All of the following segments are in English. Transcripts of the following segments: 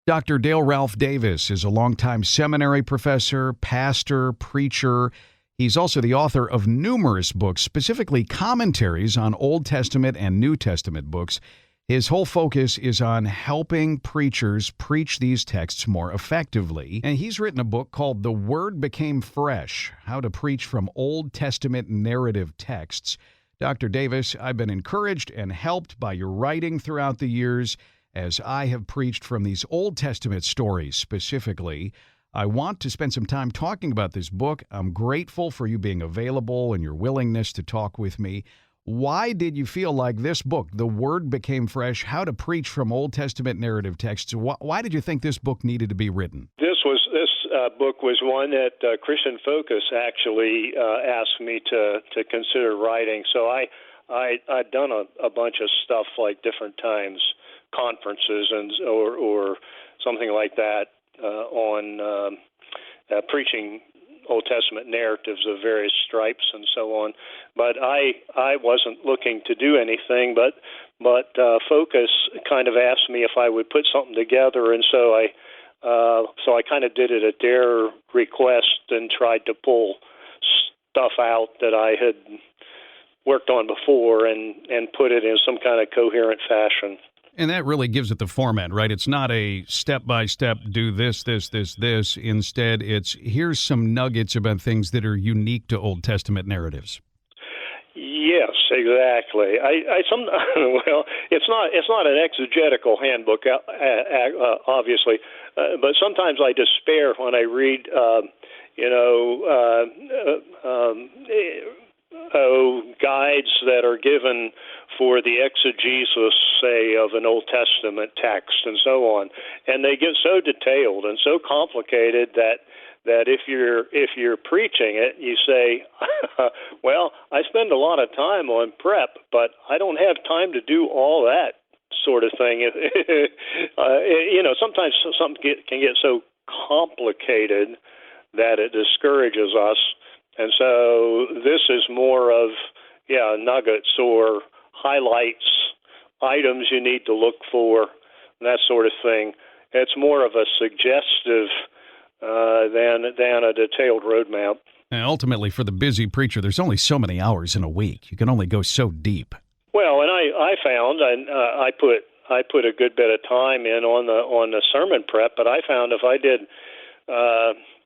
Dr. Dale Ralph Davis is a longtime seminary professor, pastor, preacher. He's also the author of numerous books, specifically commentaries on Old Testament and New Testament books. His whole focus is on helping preachers preach these texts more effectively. And he's written a book called The Word Became Fresh: How to Preach from Old Testament Narrative Texts. Dr. Davis, I've been encouraged and helped by your writing throughout the years as I have preached from these Old Testament stories specifically. I want to spend some time talking about this book. I'm grateful for you being available and your willingness to talk with me. Why did you feel like this book, The Word Became Fresh: How to Preach from Old Testament Narrative Texts, why did you think this book needed to be written? This book was one that Christian Focus actually asked me to consider writing. So I'd done a bunch of stuff like different times, conferences or something like that on preaching Old Testament narratives of various stripes and so on. But I wasn't looking to do anything, but Focus kind of asked me if I would put something together, and so I kind of did it at their request and tried to pull stuff out that I had worked on before and put it in some kind of coherent fashion. And that really gives it the format, right? It's not a step-by-step, do this. Instead, it's here's some nuggets about things that are unique to Old Testament narratives. Yes, exactly. Well, it's not an exegetical handbook, obviously, but sometimes I despair when I read, guides that are given for the exegesis, say, of an Old Testament text and so on, and they get so detailed and so complicated that if you're preaching it, you say, well, I spend a lot of time on prep, but I don't have time to do all that sort of thing. Sometimes something can get so complicated that it discourages us. And so this is more of, nuggets or highlights, items you need to look for, that sort of thing. It's more of a suggestive than a detailed roadmap. And ultimately, for the busy preacher, there's only so many hours in a week. You can only go so deep. Well, and I found, and I put a good bit of time in on the sermon prep, but I found if I did,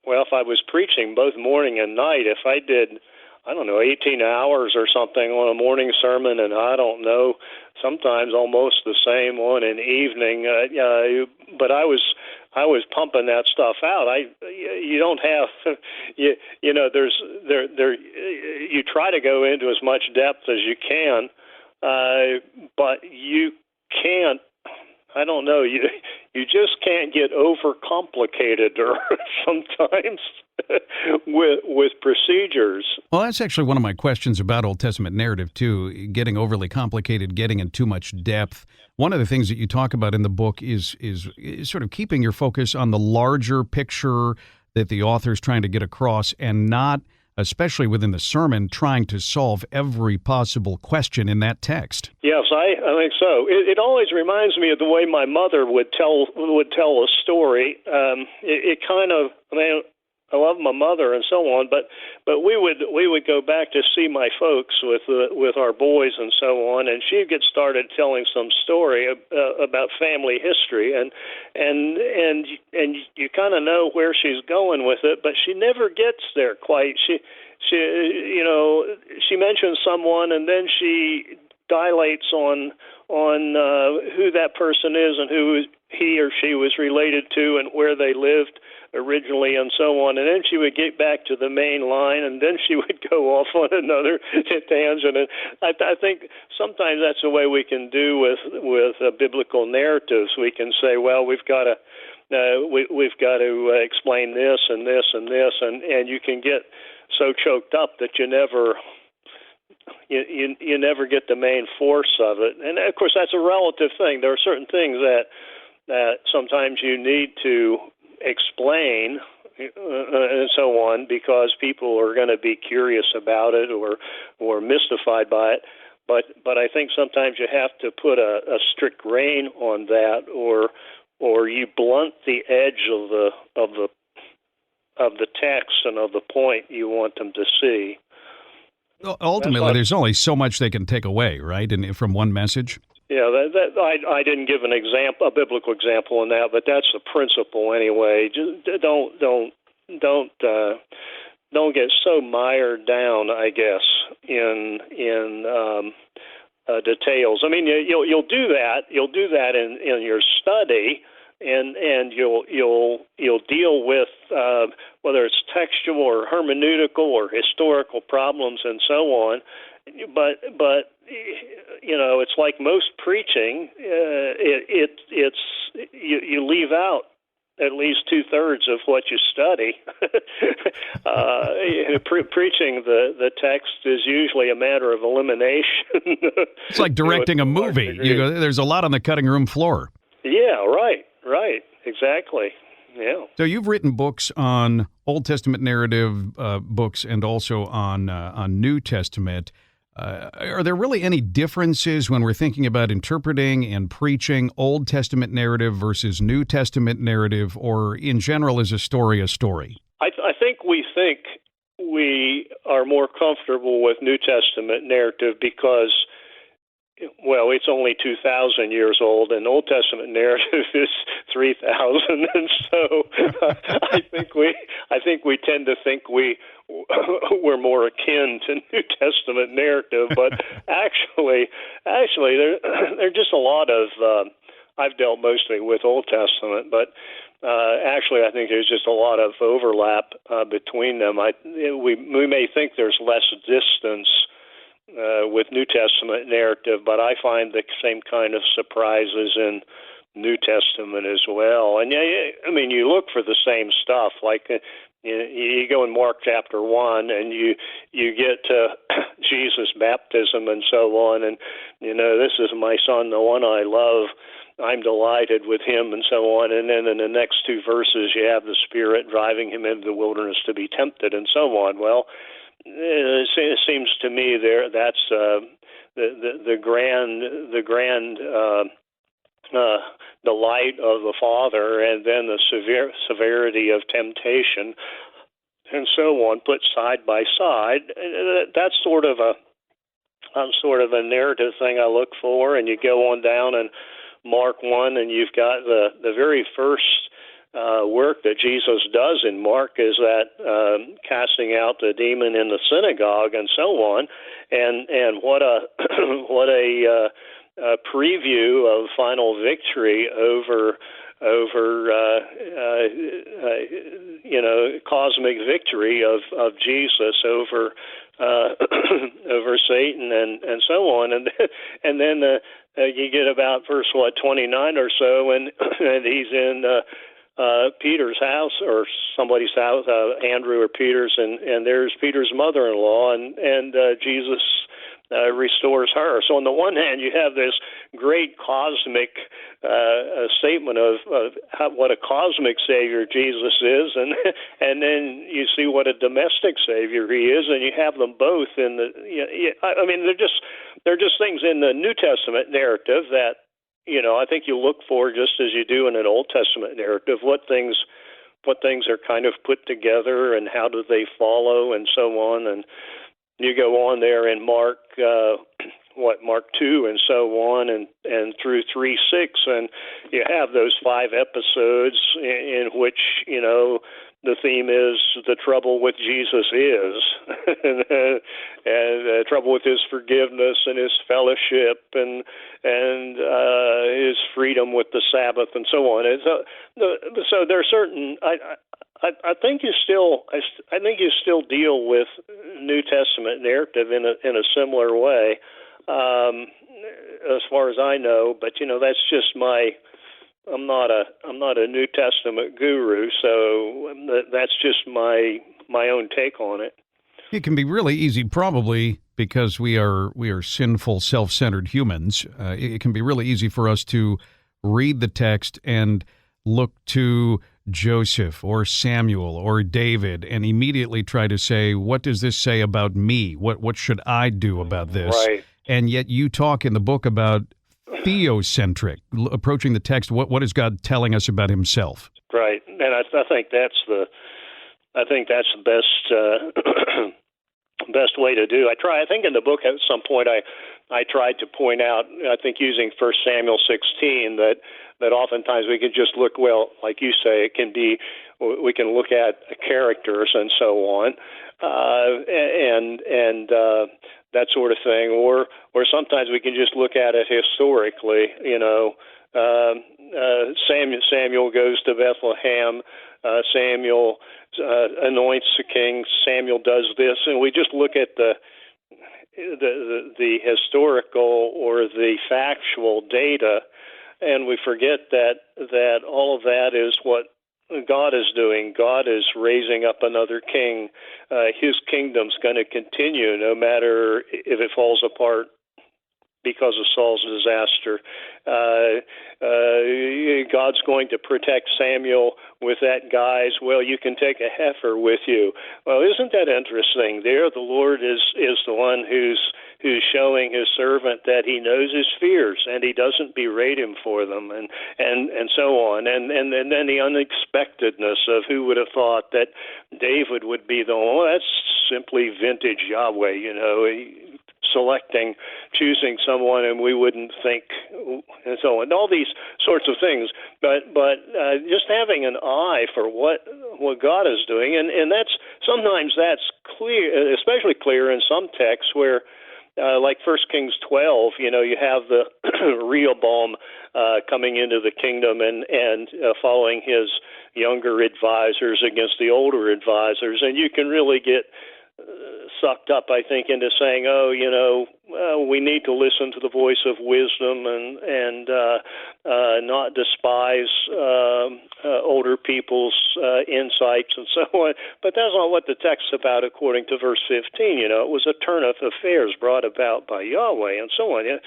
if I was preaching both morning and night, if I did, 18 hours or something on a morning sermon, and sometimes almost the same on an evening. But I was pumping that stuff out. You don't have, you try to go into as much depth as you can, but you can't. I don't know. You just can't get overcomplicated or sometimes with procedures. Well, that's actually one of my questions about Old Testament narrative, too, getting overly complicated, getting in too much depth. One of the things that you talk about in the book is sort of keeping your focus on the larger picture that the author is trying to get across and not, especially within the sermon, trying to solve every possible question in that text. Yes, I think so. It always reminds me of the way my mother would tell a story. It kind of, I love my mother and so on, but we would go back to see my folks with our boys and so on, and she'd get started telling some story about family history, and you kind of know where she's going with it, but she never gets there quite. She mentions someone, and then she dilates on who that person is and who he or she was related to and where they lived originally and so on, and then she would get back to the main line, and then she would go off on another tangent. And I think sometimes that's the way we can do with biblical narratives. We can say, well, we've got to explain this and this and this, and you can get so choked up that you never get the main force of it. And of course, that's a relative thing. There are certain things that sometimes you need to explain and so on because people are going to be curious about it or mystified by it. But I think sometimes you have to put a strict rein on that, or or you blunt the edge of the text and of the point you want them to see. Ultimately, there's only so much they can take away, right, from one message. Yeah, I didn't give a biblical example in that, but that's the principle anyway. Just don't get so mired down, I guess, in details. I mean, you'll do that. You'll do that in your study, and you'll deal with whether it's textual or hermeneutical or historical problems and so on. But it's like most preaching. It's you leave out at least 2/3 of what you study. Preaching the text is usually a matter of elimination. It's like directing a movie. There's a lot on the cutting room floor. Yeah, right, exactly. Yeah. So you've written books on Old Testament narrative books and also on New Testament. Are there really any differences when we're thinking about interpreting and preaching Old Testament narrative versus New Testament narrative, or in general, is a story a story? I think we are more comfortable with New Testament narrative because, well, it's only 2,000 years old, and Old Testament narrative is 3,000, and so I think we tend to think we're more akin to New Testament narrative, but actually, there are just a lot of. I've dealt mostly with Old Testament, but actually, I think there's just a lot of overlap between them. We may think there's less distance with New Testament narrative, but I find the same kind of surprises in New Testament as well. And I mean, you look for the same stuff. Like you go in Mark chapter 1, and you get Jesus' baptism and so on, and this is my son, the one I love. I'm delighted with him, and so on. And then in the next two verses, you have the Spirit driving him into the wilderness to be tempted, and so on. Well, it seems to me that's the grand delight of the Father, and then the severity of temptation, and so on, put side by side. That's sort of a narrative thing I look for. And you go on down and Mark 1, and you've got the very first work that Jesus does in Mark is that casting out the demon in the synagogue and so on, and what a preview of final victory over cosmic victory of Jesus over over Satan and so on, and then you get about verse 29 or so, and he's in Peter's house or somebody's house, Andrew or Peter's, and there's Peter's mother-in-law, and Jesus restores her. So on the one hand, you have this great cosmic statement of what a cosmic Savior Jesus is, and then you see what a domestic Savior he is, and you have them both in the. I mean, they're just things in the New Testament narrative that I think you look for just as you do in an Old Testament narrative. What things are kind of put together, and how do they follow, and so on, and. You go on there in Mark, Mark 2 and so on, and through 3:6, and you have those 5 episodes in which, the theme is the trouble with Jesus is, and trouble with his forgiveness and his fellowship and his freedom with the Sabbath and so on. And so there are certain. I think you still deal with New Testament narrative in a similar way, as far as I know. But that's just I'm not a New Testament guru, so that's just my own take on it. It can be really easy, probably because we are sinful, self-centered humans. It can be really easy for us to read the text and look to Joseph or Samuel or David and immediately try to say, what does this say about me? What should I do about this? Right. And yet you talk in the book about theocentric, approaching the text. What is God telling us about Himself? Right, and I think that's the best best way to do. I think in the book at some point I tried to point out, I think using 1 Samuel 16, that oftentimes we can just look, well, like you say, it can be, we can look at characters and so on, and that sort of thing, or sometimes we can just look at it historically. Samuel goes to Bethlehem. Samuel anoints the king. Samuel does this, and we just look at the historical or the factual data, and we forget that all of that is what God is doing. God is raising up another king. His kingdom's going to continue no matter if it falls apart because of Saul's disaster. God's going to protect Samuel with that guise, well, you can take a heifer with you. Well, isn't that interesting? There, the Lord is the one who's showing His servant that He knows his fears and He doesn't berate him for them, and so on. And then the unexpectedness of who would have thought that David would be the one. Well, that's simply vintage Yahweh, choosing someone, and we wouldn't think, and so on. All these sorts of things, but just having an eye for what God is doing, and sometimes that's clear, especially clear in some texts where, like 1 Kings 12, you have the Rehoboam coming into the kingdom and following his younger advisors against the older advisors, and you can really get sucked up, I think, into saying, we need to listen to the voice of wisdom and not despise older people's insights and so on. But that's not what the text's about, according to verse 15. It was a turn of affairs brought about by Yahweh and so on.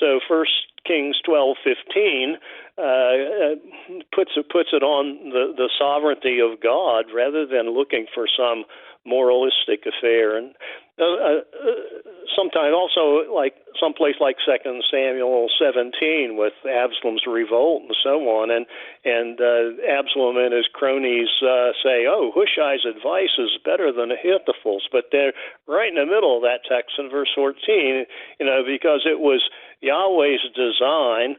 So 1 Kings 12:15 puts it on the sovereignty of God rather than looking for some moralistic affair. And sometimes also, like someplace like 2 Samuel 17 with Absalom's revolt and so on, and Absalom and his cronies say, Hushai's advice is better than Ahithophel's, but they're right in the middle of that text in verse 14, because it was Yahweh's design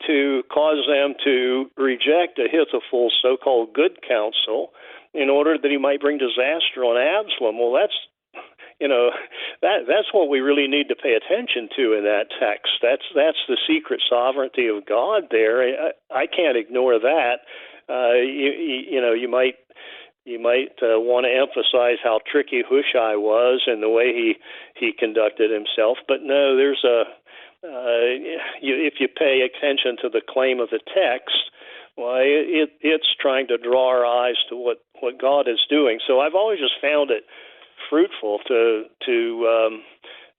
to cause them to reject Ahithophel's so-called good counsel in order that he might bring disaster on Absalom. Well, that's what we really need to pay attention to in that text. That's the secret sovereignty of God there. I can't ignore that. You might want to emphasize how tricky Hushai was and the way he conducted himself, but no, there's if you pay attention to the claim of the text, well, it's trying to draw our eyes to what God is doing. So I've always just found it fruitful to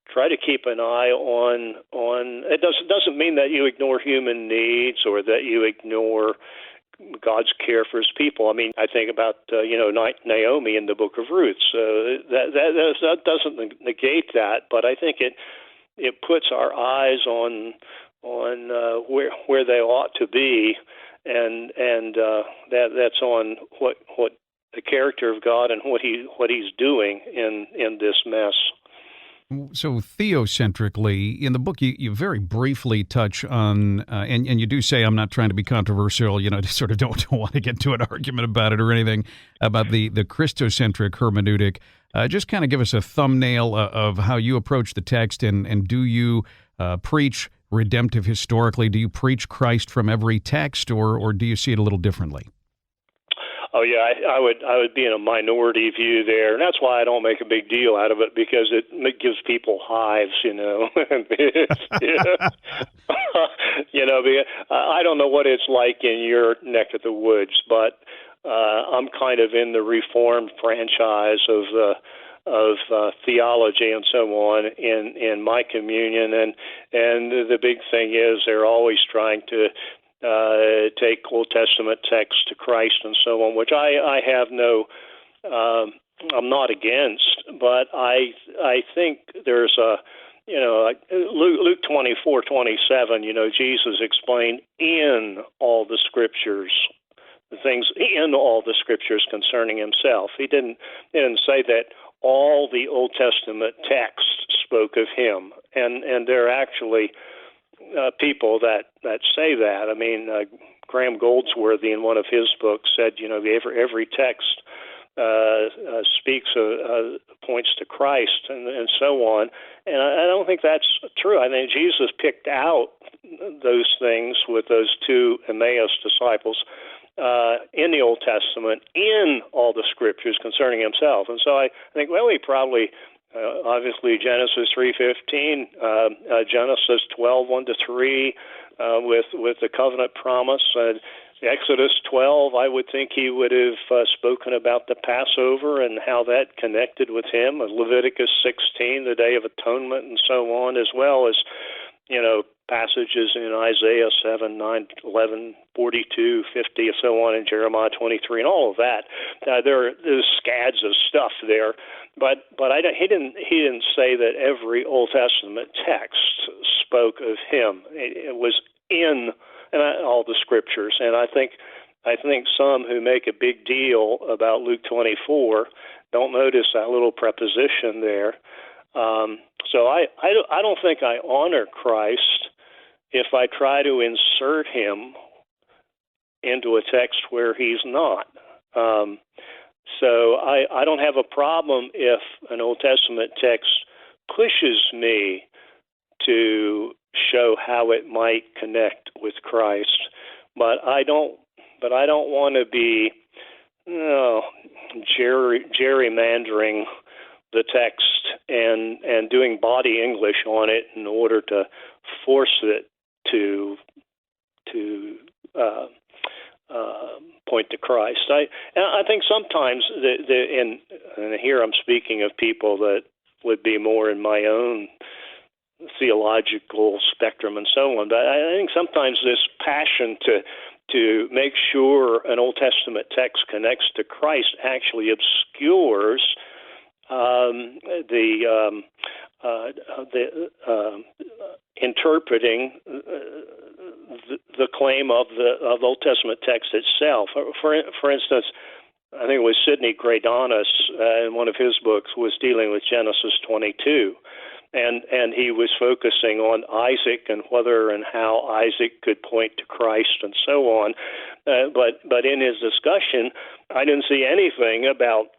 try to keep an eye on. It doesn't mean that you ignore human needs or that you ignore God's care for His people. I mean, I think about Naomi in the Book of Ruth. So that doesn't negate that, but I think it puts our eyes on where they ought to be, and that's on what the character of God and what He's doing in this mess. So theocentrically, in the book, you very briefly touch on, and you do say, I'm not trying to be controversial, I just sort of don't want to get into an argument about it or anything, about the Christocentric hermeneutic. Just kind of give us a thumbnail of how you approach the text, and do you preach redemptive historically? Do you preach Christ from every text, or do you see it a little differently? Oh yeah, I would be in a minority view there, and that's why I don't make a big deal out of it, because it gives people hives, I don't know what it's like in your neck of the woods, but I'm kind of in the Reformed franchise of theology and so on in my communion, and the big thing is they're always trying to take Old Testament texts to Christ and so on, which I have no, I'm not against, but I think there's like Luke 24:27, Jesus explained in all the scriptures, the things in all the scriptures concerning himself. He didn't say that all the Old Testament text spoke of him, and there are actually people that say that. I mean, Graham Goldsworthy in one of his books said, every text speaks points to Christ and so on. And I don't think that's true. I think Jesus picked out those things with those two Emmaus disciples in the Old Testament, in all the scriptures concerning himself. And so I think, he probably, obviously, Genesis 3:15, Genesis 12:1-3, with the covenant promise. Exodus 12, I would think he would have spoken about the Passover and how that connected with him. And Leviticus 16, the Day of Atonement, and so on, as well as, passages in Isaiah 7, 9, 11, 42, 50, and so on, and Jeremiah 23, and all of that. There's scads of stuff there, but he didn't say that every Old Testament text spoke of him. It was in all the scriptures, and I think some who make a big deal about Luke 24 don't notice that little preposition there. So I don't think I honor Christ if I try to insert him into a text where he's not. So I don't have a problem if an Old Testament text pushes me to show how it might connect with Christ, but I don't want to be gerrymandering the text and doing body English on it in order to force it to point to Christ. I think sometimes and here I'm speaking of people that would be more in my own theological spectrum and so on. But I think sometimes this passion to make sure an Old Testament text connects to Christ actually obscures interpreting the claim of the Old Testament text itself. For instance, I think it was Sidney Graydonis in one of his books was dealing with Genesis 22. And he was focusing on Isaac and whether and how Isaac could point to Christ and so on. But in his discussion, I didn't see anything about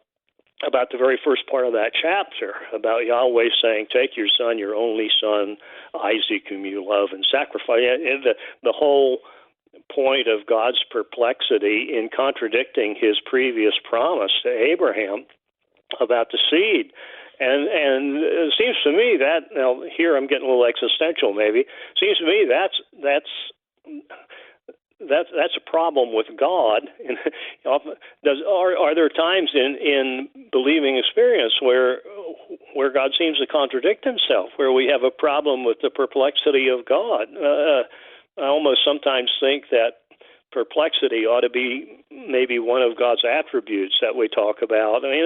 the very first part of that chapter, about Yahweh saying, "Take your son, your only son, Isaac, whom you love, and sacrifice." The whole point of God's perplexity in contradicting his previous promise to Abraham about the seed. And it seems to me that, now here I'm getting a little existential maybe, seems to me that's a problem with God. Are there times in believing experience where God seems to contradict himself, where we have a problem with the perplexity of God? I almost sometimes think that perplexity ought to be maybe one of God's attributes that we talk about. I mean,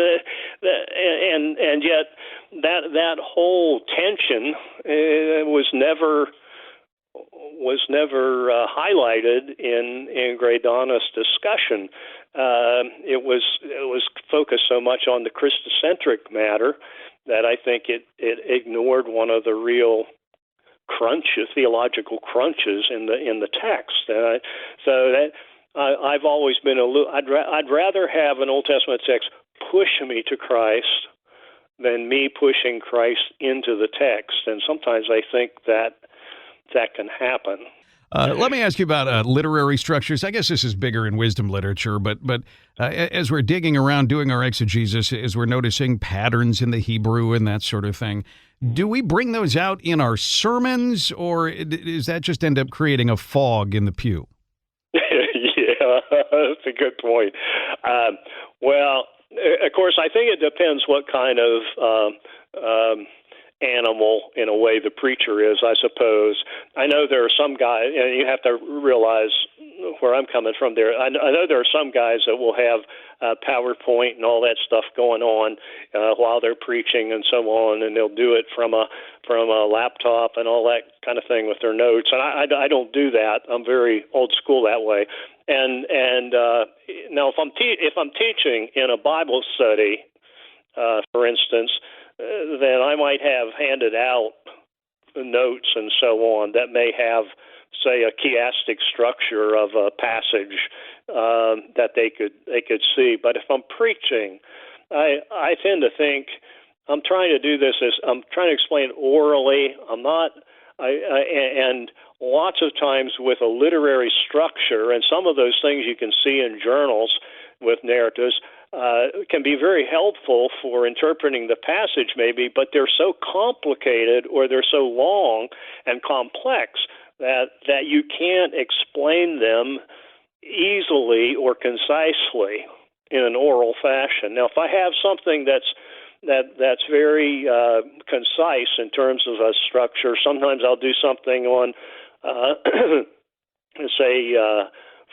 and yet that whole tension was never highlighted in Graydonis' discussion. It was focused so much on the Christocentric matter that I think it ignored one of the real theological crunches in the text. So that I've always been I'd rather have an Old Testament text push me to Christ than me pushing Christ into the text. And sometimes I think that can happen. Let me ask you about literary structures. I guess this is bigger in wisdom literature, but as we're digging around doing our exegesis, as we're noticing patterns in the Hebrew and that sort of thing, do we bring those out in our sermons, or does that just end up creating a fog in the pew? Yeah, that's a good point. Well, of course, I think it depends what kind of animal, in a way, the preacher is, I suppose. I know there are some guys, and you have to realize where I'm coming from there. I know there are some guys that will have PowerPoint and all that stuff going on while they're preaching and so on, and they'll do it from a laptop and all that kind of thing with their notes. And I don't do that. I'm very old school that way. And now if I'm teaching in a Bible study, for instance, then I might have handed out notes and so on that may have, say, a chiastic structure of a passage that they could see. But if I'm preaching, I tend to think I'm trying to do this as I'm trying to explain orally. I'm not, and lots of times with a literary structure, and some of those things you can see in journals with narratives. Can be very helpful for interpreting the passage maybe, but they're so complicated or they're so long and complex that you can't explain them easily or concisely in an oral fashion. Now, if I have something that's very concise in terms of a structure, sometimes I'll do something on, say,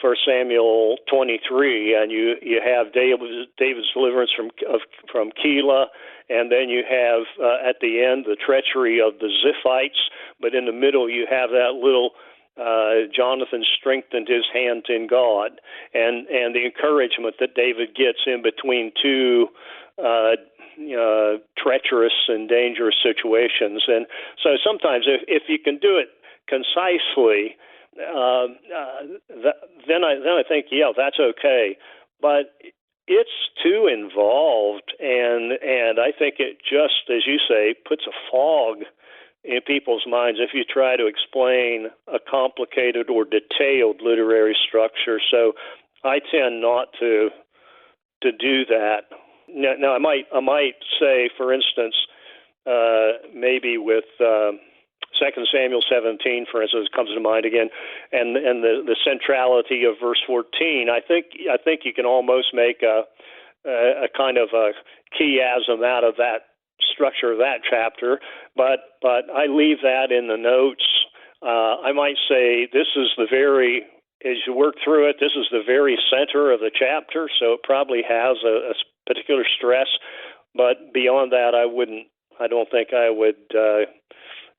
1 Samuel 23, and you have David's deliverance from Keilah, and then you have at the end the treachery of the Ziphites, but in the middle you have that little Jonathan strengthened his hand in God, and the encouragement that David gets in between two treacherous and dangerous situations. And so sometimes if you can do it concisely, then I think, yeah, that's okay. But it's too involved, and I think it just, as you say, puts a fog in people's minds if you try to explain a complicated or detailed literary structure. So I tend not to do that. Now I might say, for instance, maybe with 2 Samuel 17, for instance, comes to mind again, and the centrality of verse 14. I think you can almost make a kind of a chiasm out of that structure of that chapter, but I leave that in the notes. I might say this is as you work through it, this is the very center of the chapter, so it probably has a particular stress. But beyond that, I don't think I would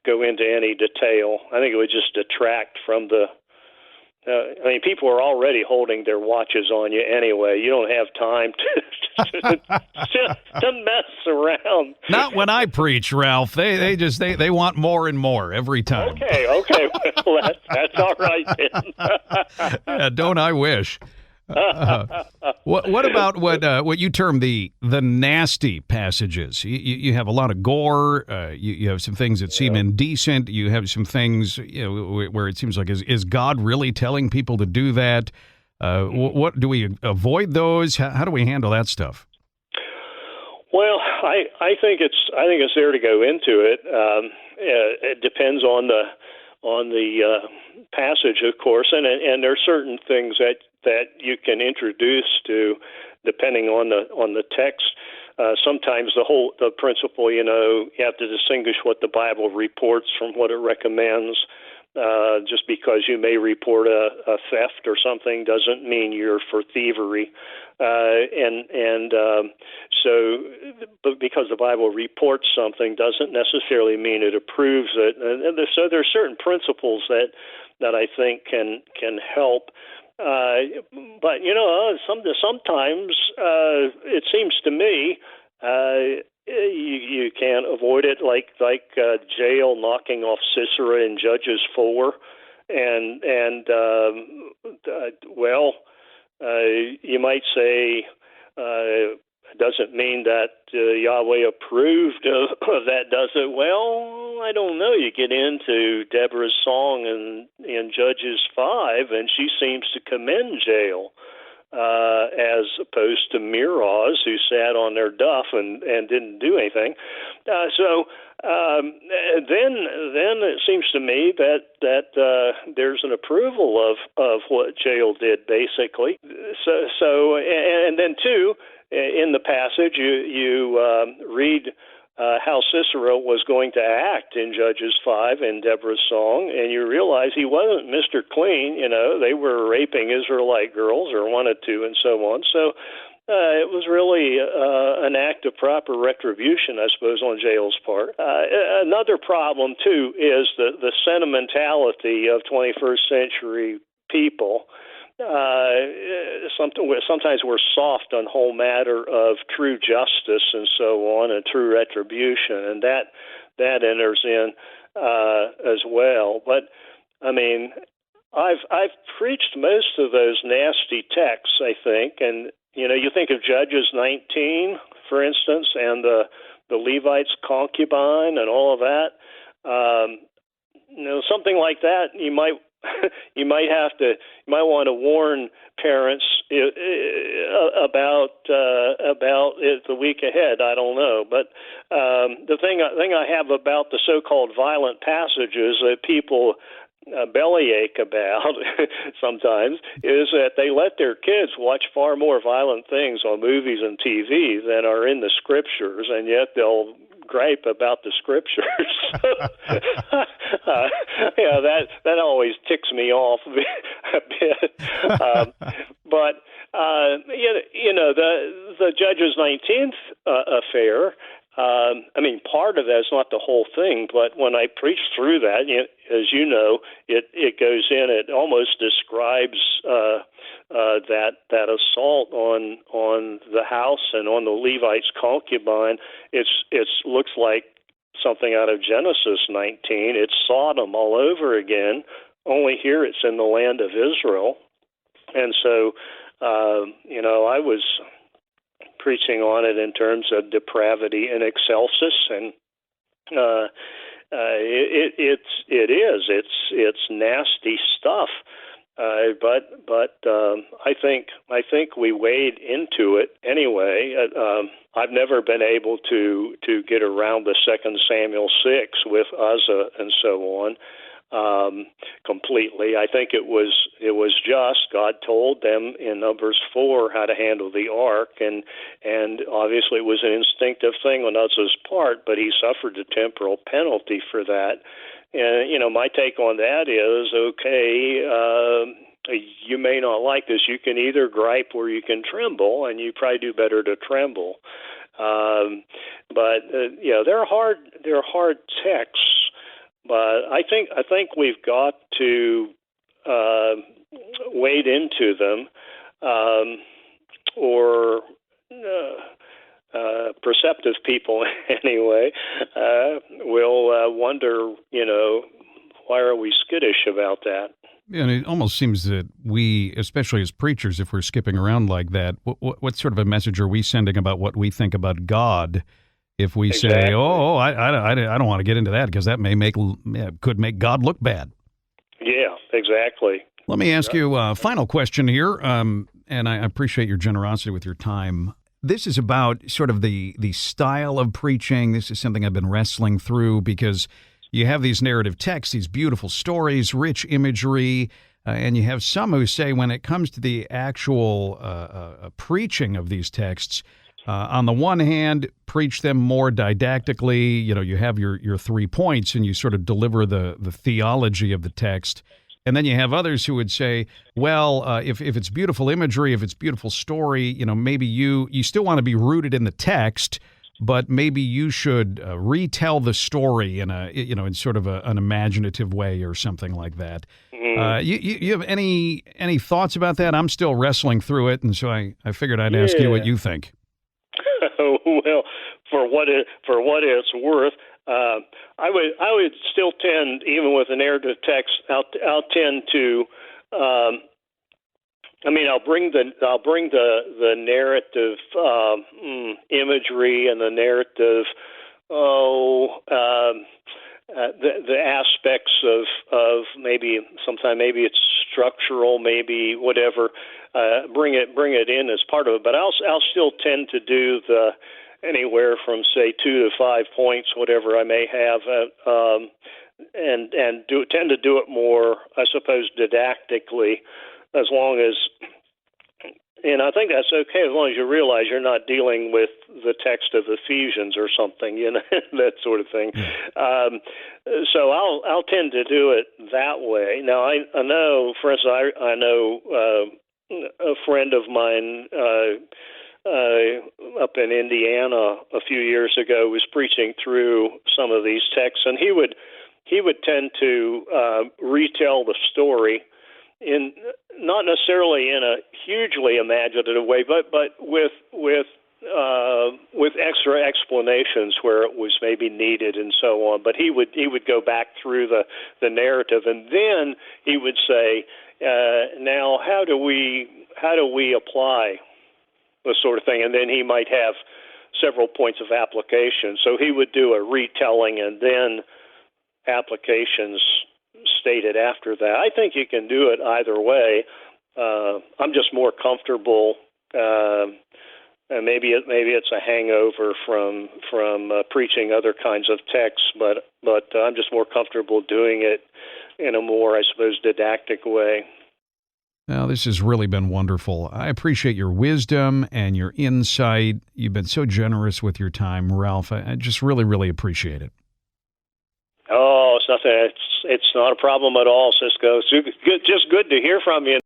go into any detail. I think it would just detract from the. People are already holding their watches on you anyway. You don't have time to mess around. Not when I preach, Ralph. They want more and more every time. Okay. Well, that's all right then. Yeah, don't I wish? What about what you term the nasty passages? You have a lot of gore. You have some things that seem indecent. You have some things where it seems like is God really telling people to do that? What do we avoid those? How do we handle that stuff? Well, I think it's there to go into it. It depends on the passage, of course, and there are certain things that you can introduce to, depending on the text. Sometimes the principle, you have to distinguish what the Bible reports from what it recommends. Just because you may report a theft or something doesn't mean you're for thievery. But because the Bible reports something doesn't necessarily mean it approves it. And so there are certain principles that I think can help. But sometimes it seems to me you can't avoid it, like Jael knocking off Sisera in Judges 4, you might say it doesn't mean that Yahweh approved of that, does it? Well, I don't know. You get into Deborah's song in Judges 5, and she seems to commend Jael, as opposed to Meroz, who sat on their duff and didn't do anything. Then it seems to me that there's an approval of what Jael did, basically. And then too, in the passage, you read how Cicero was going to act in Judges 5 in Deborah's song, and you realize he wasn't Mr. Clean. They were raping Israelite girls or wanted to and so on. So it was really an act of proper retribution, I suppose, on Jael's part. Another problem, too, is the sentimentality of 21st century people. Sometimes we're soft on whole matter of true justice and so on, and true retribution, and that enters in as well. But I mean, I've preached most of those nasty texts, I think, and you think of Judges 19, for instance, and the Levite's concubine and all of that. Something like that, you might want to warn parents about it the week ahead. I don't know, but the thing I have about the so-called violent passages that people bellyache about sometimes is that they let their kids watch far more violent things on movies and TV than are in the scriptures, and yet they'll gripe about the scriptures. That always ticks me off a bit. But the Judges 19th affair. Part of that's not the whole thing, but when I preach through that, as you know, it goes in. It almost describes that assault on the house and on the Levite's concubine. It looks like something out of Genesis 19. It's Sodom all over again. Only here it's in the land of Israel, and so I was preaching on it in terms of depravity in excelsis, and it's nasty stuff. But I think we wade into it anyway. I've never been able to get around the 2 Samuel 6 with Uzzah and so on completely. I think it was just God told them in Numbers 4 how to handle the ark, and obviously it was an instinctive thing on Uzzah's part, but he suffered a temporal penalty for that. And my take on that is, okay, you may not like this. You can either gripe or you can tremble, and you probably do better to tremble. But they're hard texts. But I think we've got to wade into them, or perceptive people anyway will wonder, why are we skittish about that? And it almost seems that we, especially as preachers, if we're skipping around like that, what sort of a message are we sending about what we think about God? If we say, "Oh, I don't want to get into that because that could make God look bad." Yeah, exactly. Let me ask you a final question here, and I appreciate your generosity with your time. This is about sort of the style of preaching. This is something I've been wrestling through because you have these narrative texts, these beautiful stories, rich imagery, and you have some who say when it comes to the actual preaching of these texts, on the one hand, preach them more didactically. You have your 3 points and you sort of deliver the theology of the text. And then you have others who would say, well, if it's beautiful imagery, if it's beautiful story, maybe you still want to be rooted in the text, but maybe you should retell the story in sort of an imaginative way or something like that. You have any thoughts about that? I'm still wrestling through it, and so I figured I'd ask you what you think. Well, for what it's worth, I would still tend, even with a narrative text, I'll tend to. I'll bring the narrative imagery and the narrative. The aspects of maybe it's structural, maybe whatever. Bring it in as part of it, but I'll still tend to do the anywhere from say 2 to 5 points, whatever I may have, and tend to do it more, I suppose, didactically, as long as And I think that's okay as long as you realize you're not dealing with the text of Ephesians or something, that sort of thing. So I'll tend to do it that way. Now I know, for instance, I know a friend of mine up in Indiana a few years ago was preaching through some of these texts, and he would tend to retell the story in not necessarily in a hugely imaginative way, but with extra explanations where it was maybe needed and so on. But he would go back through the narrative, and then he would say, "Now, how do we apply this sort of thing?" And then he might have several points of application. So he would do a retelling and then applications stated after that. I think you can do it either way. I'm just more comfortable, and maybe it's a hangover from preaching other kinds of texts, but I'm just more comfortable doing it in a more, I suppose, didactic way. Now, this has really been wonderful. I appreciate your wisdom and your insight. You've been so generous with your time, Ralph. I just really, really appreciate it. Oh, it's nothing. It's not a problem at all, Cisco. It's just good to hear from you.